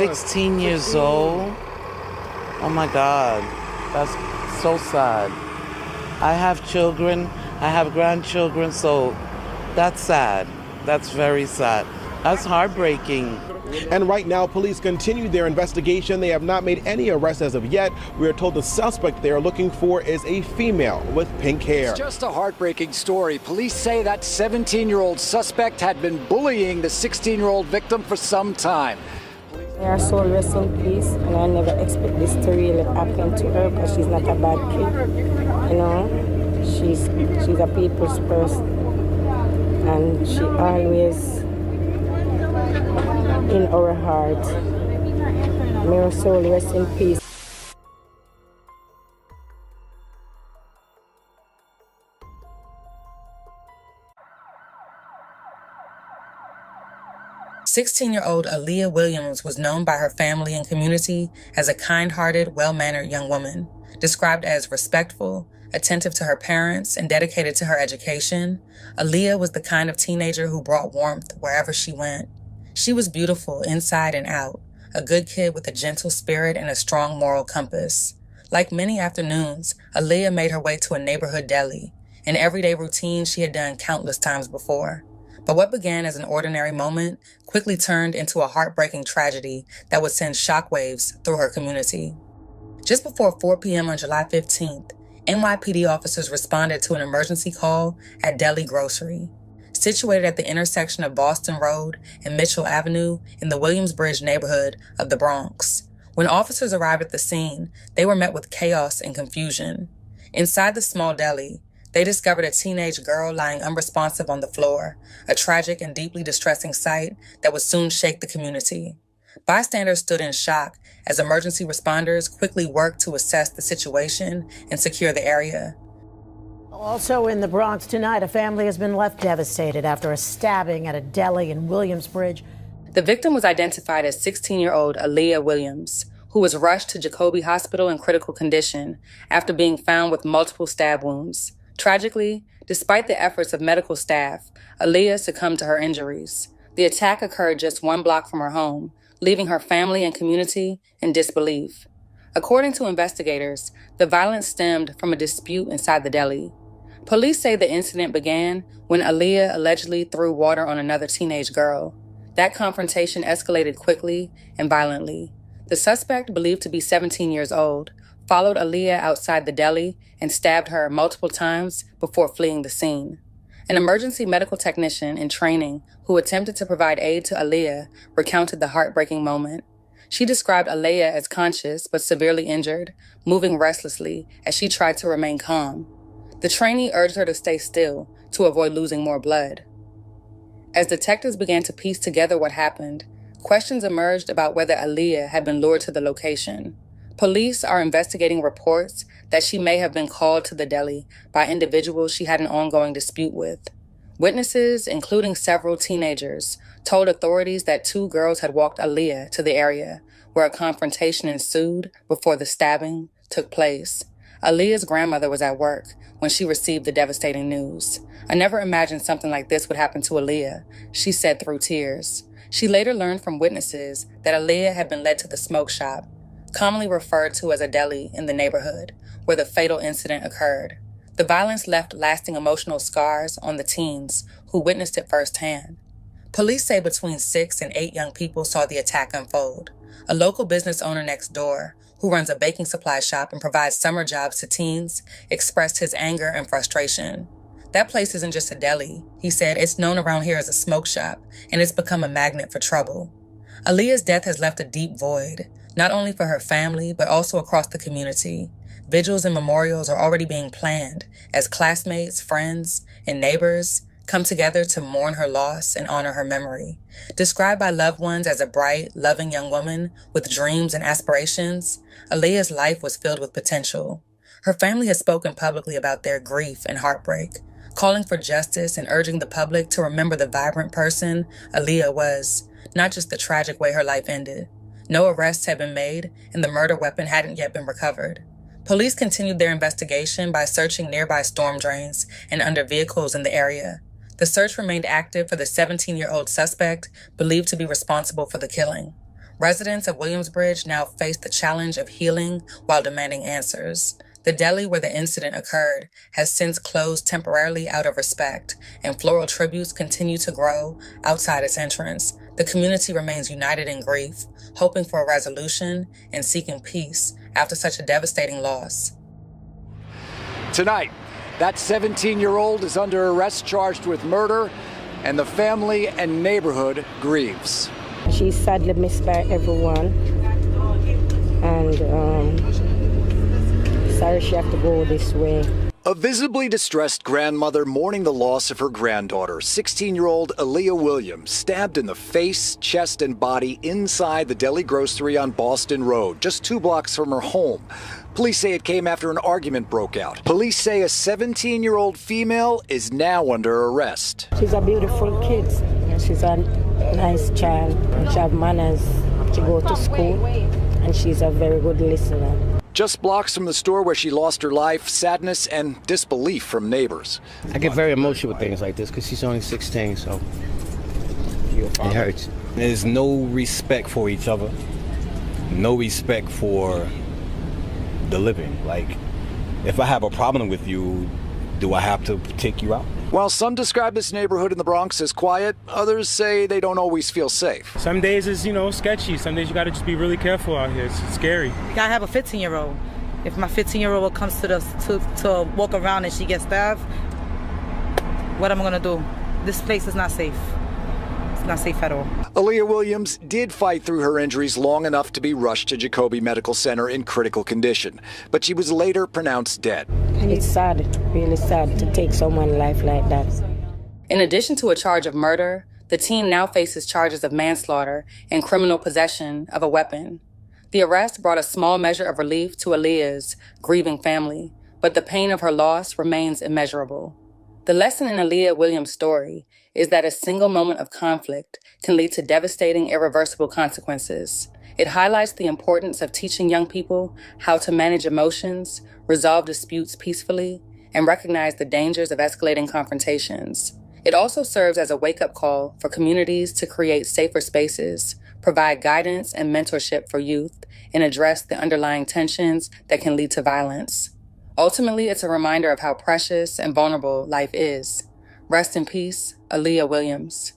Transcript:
16 years old? Oh my God, that's so sad. I have children, I have grandchildren, so that's sad. That's very sad. That's heartbreaking. And right now, police continue their investigation. They have not made any arrests as of yet. We are told the suspect they are looking for is a female with pink hair. It's just a heartbreaking story. Police say that 17-year-old suspect had been bullying the 16-year-old victim for some time. May her soul rest in peace, and I never expect this to really happen to her because she's not a bad kid. You know, she's a people's person, and she always in our heart. May her soul rest in peace. "16-year-old Aaliyah Williams was known by her family and community as a kind-hearted, well-mannered young woman, described as respectful, attentive to her parents, and dedicated to her education. Aaliyah was the kind of teenager who brought warmth wherever she went. She was beautiful inside and out, a good kid with a gentle spirit and a strong moral compass. Like many afternoons, Aaliyah made her way to a neighborhood deli, an everyday routine she had done countless times before. But what began as an ordinary moment quickly turned into a heartbreaking tragedy that would send shockwaves through her community. Just before 4 p.m. on July 15th, NYPD officers responded to an emergency call at Deli Grocery, situated at the intersection of Boston Road and Mitchell Avenue in the Williamsbridge neighborhood of the Bronx. When officers arrived at the scene, they were met with chaos and confusion. Inside the small deli, they discovered a teenage girl lying unresponsive on the floor, a tragic and deeply distressing sight that would soon shake the community. Bystanders stood in shock as emergency responders quickly worked to assess the situation and secure the area. Also in the Bronx tonight, a family has been left devastated after a stabbing at a deli in Williamsbridge. The victim was identified as 16-year-old Aaliyah Williams, who was rushed to Jacoby Hospital in critical condition after being found with multiple stab wounds. Tragically, despite the efforts of medical staff, Aaliyah succumbed to her injuries. The attack occurred just 1 block from her home, leaving her family and community in disbelief. According to investigators, the violence stemmed from a dispute inside the deli. Police say the incident began when Aaliyah allegedly threw water on another teenage girl. That confrontation escalated quickly and violently. The suspect, believed to be 17 years old, followed Aaliyah outside the deli and stabbed her multiple times before fleeing the scene. An emergency medical technician in training who attempted to provide aid to Aaliyah recounted the heartbreaking moment. She described Aaliyah as conscious but severely injured, moving restlessly as she tried to remain calm. The trainee urged her to stay still to avoid losing more blood. As detectives began to piece together what happened, questions emerged about whether Aaliyah had been lured to the location. Police are investigating reports that she may have been called to the deli by individuals she had an ongoing dispute with. Witnesses, including several teenagers, told authorities that 2 girls had walked Aaliyah to the area, where a confrontation ensued before the stabbing took place. Aaliyah's grandmother was at work when she received the devastating news. "I never imagined something like this would happen to Aaliyah," she said through tears. She later learned from witnesses that Aaliyah had been led to the smoke shop, commonly referred to as a deli in the neighborhood, where the fatal incident occurred. The violence left lasting emotional scars on the teens who witnessed it firsthand. Police say between 6 and 8 young people saw the attack unfold. A local business owner next door, who runs a baking supply shop and provides summer jobs to teens, expressed his anger and frustration. "That place isn't just a deli," he said. "It's known around here as a smoke shop, and it's become a magnet for trouble." Aaliyah's death has left a deep void, not only for her family, but also across the community. Vigils and memorials are already being planned as classmates, friends, and neighbors come together to mourn her loss and honor her memory. Described by loved ones as a bright, loving young woman with dreams and aspirations, Aaliyah's life was filled with potential. Her family has spoken publicly about their grief and heartbreak, calling for justice and urging the public to remember the vibrant person Aaliyah was, not just the tragic way her life ended. No arrests had been made, and the murder weapon hadn't yet been recovered. Police continued their investigation by searching nearby storm drains and under vehicles in the area. The search remained active for the 17-year-old suspect believed to be responsible for the killing. Residents of Williamsbridge now face the challenge of healing while demanding answers. The deli where the incident occurred has since closed temporarily out of respect, and floral tributes continue to grow outside its entrance. The community remains united in grief, hoping for a resolution and seeking peace after such a devastating loss. Tonight, that 17-year-old is under arrest charged with murder, and the family and neighborhood grieves. She's sadly missed by everyone, and sorry she have to go this way. A visibly distressed grandmother mourning the loss of her granddaughter, 16-year-old Aaliyah Williams, stabbed in the face, chest, and body inside the deli grocery on Boston Road, just 2 blocks from her home. Police say it came after an argument broke out. Police say a 17-year-old female is now under arrest. She's a beautiful kid. She's a nice child. She has manners. She goes to school, and she's a very good listener. Just blocks from the store where she lost her life, sadness and disbelief from neighbors. I get very emotional with things like this because she's only 16, so it hurts. There's no respect for each other, no respect for the living. Like, if I have a problem with you, do I have to take you out? While some describe this neighborhood in the Bronx as quiet, others say they don't always feel safe. Some days is, sketchy. Some days you gotta just be really careful out here. It's scary. I have a 15-year-old. If my 15-year-old comes to walk around and she gets stabbed, what am I gonna do? This place is not safe. It's not safe at all. Aaliyah Williams did fight through her injuries long enough to be rushed to Jacoby Medical Center in critical condition, but she was later pronounced dead. It's sad, really sad to take someone's life like that. In addition to a charge of murder, the teen now faces charges of manslaughter and criminal possession of a weapon. The arrest brought a small measure of relief to Aaliyah's grieving family, but the pain of her loss remains immeasurable. The lesson in Aaliyah Williams' story is that a single moment of conflict can lead to devastating, irreversible consequences. It highlights the importance of teaching young people how to manage emotions, resolve disputes peacefully, and recognize the dangers of escalating confrontations. It also serves as a wake-up call for communities to create safer spaces, provide guidance and mentorship for youth, and address the underlying tensions that can lead to violence. Ultimately, it's a reminder of how precious and vulnerable life is. Rest in peace, Aaliyah Williams.